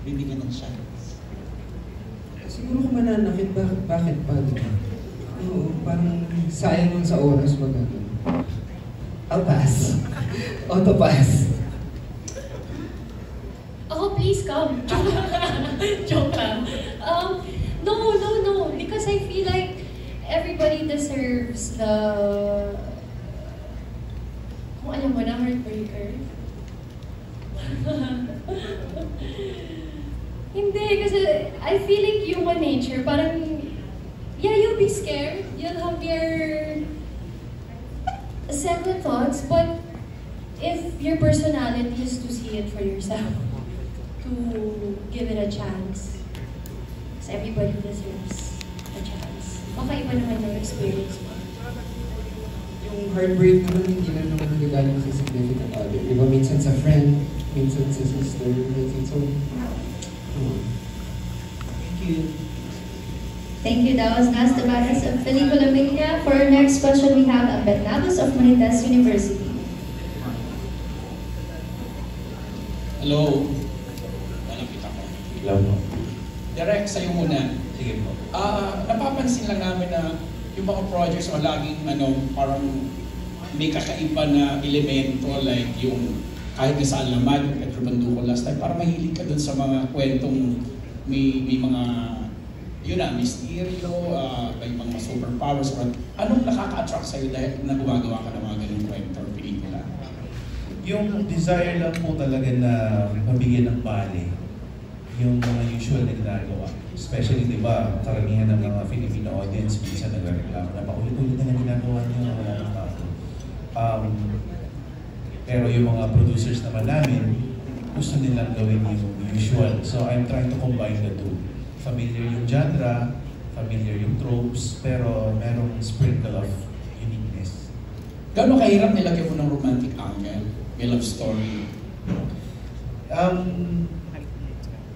bibigyan ng chance? Siguro kung mananakit, bakit pa, di ba? Oo, parang sayang nun sa oras mo gano'n. I'll pass. Auto pass. Oh, please come. Joke lang. No. Because I feel like everybody deserves the... Kung alam mo na, heartbreaker. Hindi, kasi I feel like human nature, parang, yeah, you'll be scared. You'll have your second thoughts, but if your personality is to see it for yourself, to give it a chance, because everybody deserves a chance. Baka iba naman yung experience mo. Yung heartbreak naman, hindi na naman nagagaling sa significant other. Diba, minsan sa friend, minsan sa sister, minsan so... Thank you. Thank you. That was Nas Tabares of Pelikula Mania. For our next question, we have Ambet Navas of Marites University. Hello. Nakita ko. Hello po. Direct sa'yo muna. Sige po. Napapansin lang namin na yung mga projects mo laging parang may kakaiba na elemento like yung kahit na saan naman, yung Petrobanduco last time, parang mahilig ka dun sa mga kwentong may mga yun na, misteryo, may mga superpowers. Anong nakaka-attract sa'yo dahil na gumagawa ka ng mga ganung kwento or pelikula? Yung desire lang po talaga na mabigyan ng bali yung mga usual na ginagawa. Especially, di ba, karamihan ng mga Filipino audience minsan nagreklamo na paulit-ulit na ginagawa niyo, wala nang bago. Pero yung mga producers naman namin, gusto nilang gawin yung usual. So I'm trying to combine the two. Familiar yung genre, familiar yung tropes, pero merong sprinkle of uniqueness. Gano'ng kahirap nilagay mo ng romantic angle? May love story?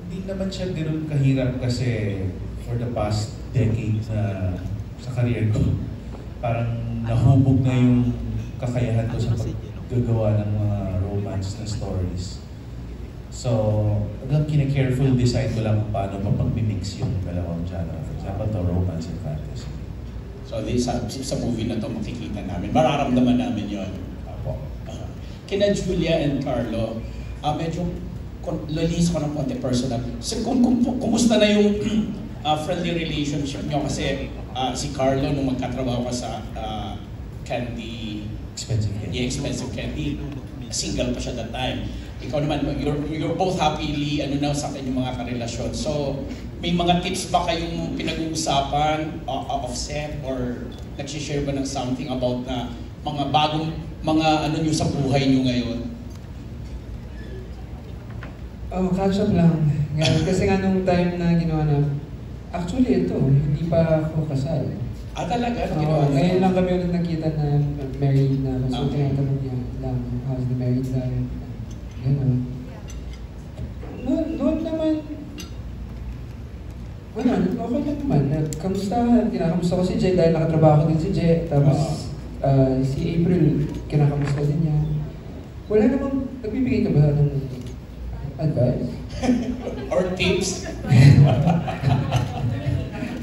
Hindi naman siya gano'n kahirap kasi for the past decade na sa career ko, parang nahubog na yung kakayahan ko sa paggagawa ng mga romance na stories. So, hanggang kina-careful design ko lang kung paano mapag-mix yung dalawang genre. For example, the romance and fantasy. So sa movie na to makikita namin, mararamdaman namin yon. Apo. Kina Julia and Carlo, medyo lalis ko ng konti personal. So, kumusta na yung friendly relationship nyo? Kasi si Carlo, nung magkatrabaho ka sa Candy, Expensive Candy, single pa siya that time. Ikaw naman, you're both happily sa kanyang mga karelasyon. So, may mga tips ba kayong pinag-uusapan off set or nagsishare ba ng something about na mga bagong nyo sa buhay nyo ngayon? Catch up lang. Kasi nga nung time na ginawa na, actually ito, hindi pa ako kasal. Talaga? Ngayon lang kami ulit nakita na married na. So, tinatanong niya lang, how's the married life? Gano'n. Noon naman, okay lang naman. Kinakamusta ko si Jay dahil nakatrabaho ko din si Jay. Tapos si April, kinakamusta din niya. Wala namang, nagbibigay ka ba ng advice? Or tips?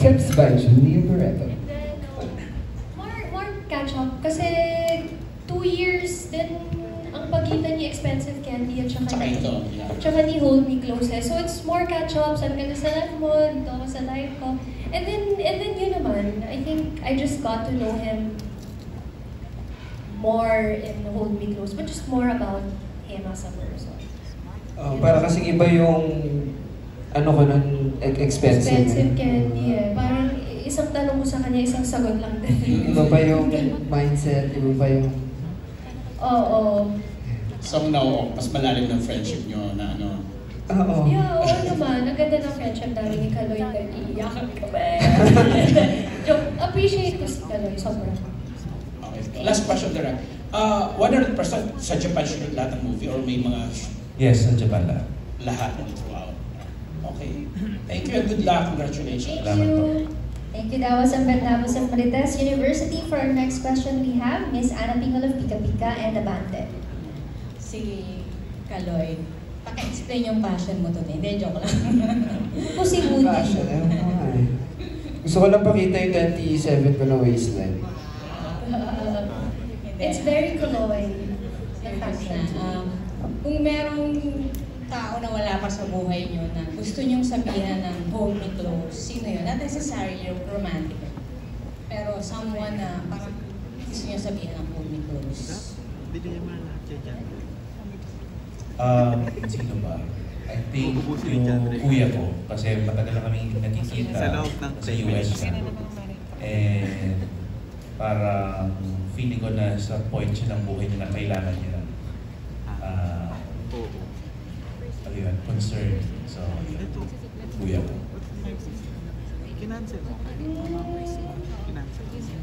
Tips by Julia Barreto. More catch up. Kasi 2 years din ang pagitan ni Expensive Candy at saka ni Hold Me Close. So it's more catch up. Saan ka na sa life mo, dito ako sa life ko. And then yun naman, I think I just got to know him more in Hold Me Close, but just more about him as a person. Para kasing iba yung ko nun, expensive. Expensive Candy Parang isang tanong mo sa kanya, isang sagot lang din. Iba pa yung mindset, iba pa yung... Oo. So now, mas malalim ng friendship nyo na Oo. Yeah, oo naman. Ang ganda ng friendship namin ni Kaloy. Nag-iiyak kami. Joke, appreciate ko si Kaloy. Sobrang. Okay. Last question, Direk. 100% sa Japan shoot lahat ng movie or may mga... Yes, sa Japan lahat. Lahat. Wow. Okay. Thank you and good luck. Congratulations. Thank you. Thank you. That was Ambet Navas of Marites University. For our next question, we have Miss Ana Pingol of Pika Pika and Abante. Si Kaloy, Paka-explain yung passion mo today. Hindi, joke lang. Po si Woody. Passion, gusto ko lang pakita yung 27 ko na waistline. It's very Kaloy. The fact na, kung merong tao na wala pa sa buhay nyo na gusto nyong sabihan ng hold me close, sino yun? Not necessarily romantic. Pero someone na parang gusto nyo sabihan ng hold me close. Sino ba? I think yung kuya ko, kasi matagal na kami nagkikita sa US siya. And parang feeling ko na sa point siya ng buhay niya na kailangan niya ng concern. So, kuya ko.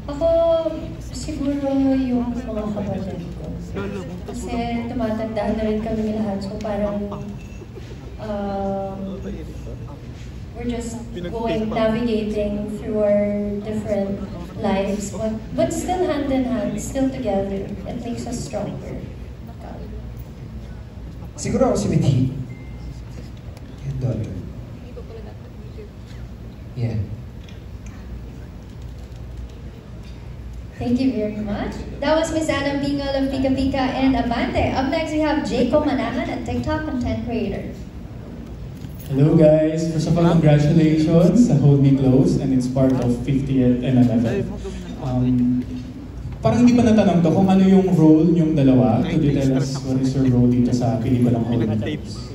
Ako, siguro yung mga kapatid ko. Kasi tumatanda na rin kami lahat. So parang we're just navigating through our different lives. But still hand in hand, still together. It makes us stronger. Siguro ako si Mithi. Yan doon. Yeah. Thank you very much. That was Miss Anna Bingal of Pika Pika and Abante. Up next, we have Jacob Manahan, a TikTok content creator. Hello guys! First of all, congratulations sa Hold Me Close and it's part of 50th MMFF. Parang hindi pa natanong to kung ano yung role yung dalawa. Could you tell us what is your role dito sa pelikulang Hold Me Close?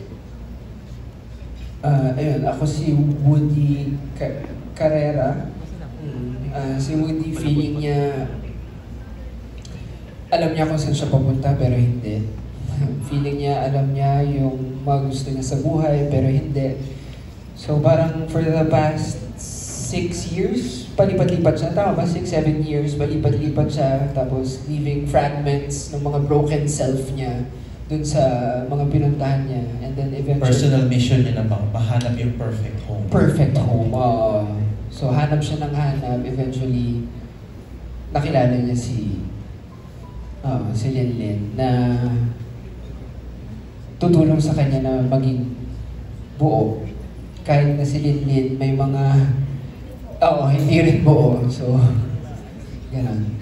Ayun, ako si Woody Carrera. Si Woody, feeling niya, alam niya kung saan siya papunta pero hindi. Feeling niya, alam niya yung mga gusto niya sa buhay pero hindi. So parang for the past 6 years, palipat-lipat siya. Tama ba? 6-7 years, palipat-lipat siya. Tapos leaving fragments ng mga broken self niya dun sa mga pinuntahan niya. And then eventually... Personal mission niya na mahanap yung perfect home. Perfect home. So hanap siya ng hanap. Eventually, nakilala niya si Linlin na tutulong sa kanya na maging buo. Kahit na si Linlin may mga hindi rin buo. So, ganun.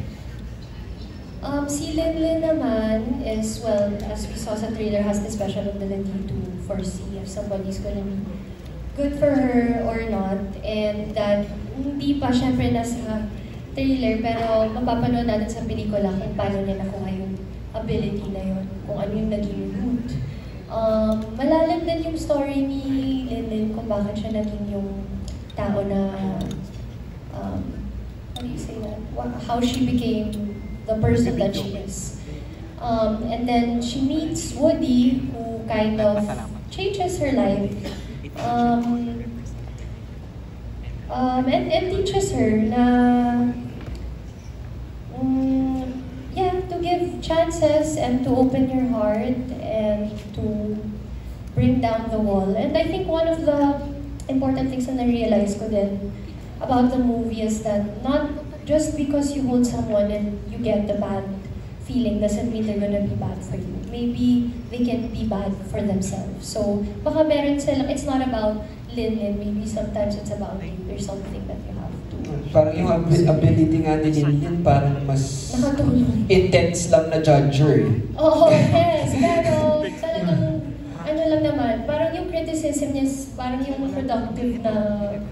Si Linlin naman is, well, as we saw sa trailer, has the special ability to foresee if somebody's gonna be good for her or not. And that hindi pa syempre nasa trailer, pero mapapanood natin sa pelikula kung paano niya nakuha yung ability na yun, kung ano yung naging root. Malalim din yung story ni Linlin kung bakit siya naging yung tao na, how do you say that? How she became the person that she is. And then she meets Woody, who kind of changes her life. And teaches her na to give chances and to open your heart and to bring down the wall. And I think one of the important things na na-realize ko din about the movie is that not just because you hold someone and you get the bad feeling doesn't mean they're gonna be bad for you. Maybe they can be bad for themselves. So baka meron silang, it's not about Linlin, maybe sometimes it's about you. There's something that you have to. Parang yung ability nga ni Linlin parang mas intense lang na judger. Oo, yes. Pero talagang, ano lang naman, parang yung criticism niya, parang yung productive na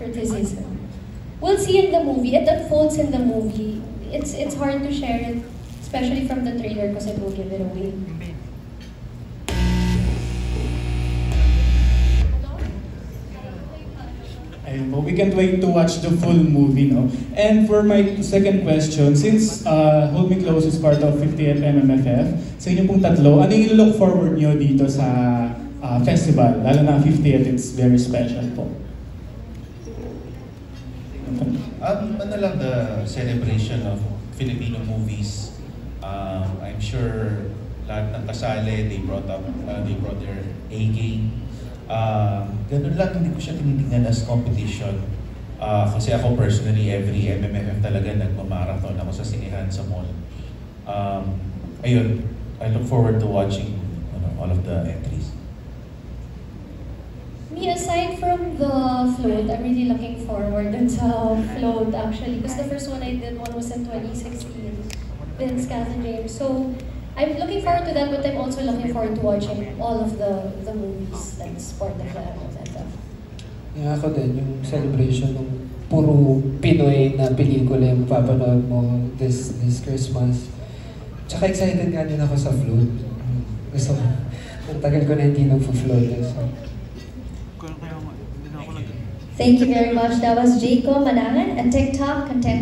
criticism. We'll see in the movie, it unfolds in the movie. It's hard to share it, especially from the trailer because it will give it away. We can't wait to watch the full movie, no? And for my second question, since Hold Me Close is part of 50th MMFF, sa inyo pong tatlo, ano yung look forward nyo dito sa festival? Lalo na 50th, it's very special po. Ano lang, the celebration of Filipino movies. I'm sure lahat ng kasali, they brought their A-game. Ganun lang, hindi ko siya tinitingnan as competition. Kasi ako personally, every MMFF talaga nagmamarathon ako sa sinehan sa mall. Ayun, I look forward to watching all of the entries. aside from the float, I'm really looking forward dun sa float actually. Because the first one I did was in 2016, Vince, Kath, and James. So I'm looking forward to that, but I'm also looking forward to watching all of the movies that's part of the event. Yung ako din, yung celebration ng puro Pinoy na pelikula yung papanood mo this Christmas. Tsaka excited nga din ako sa float. Gusto ko, ang tagal ko na hindi nag-float. So. Thank you very much. That was Jacob Manangan, a TikTok content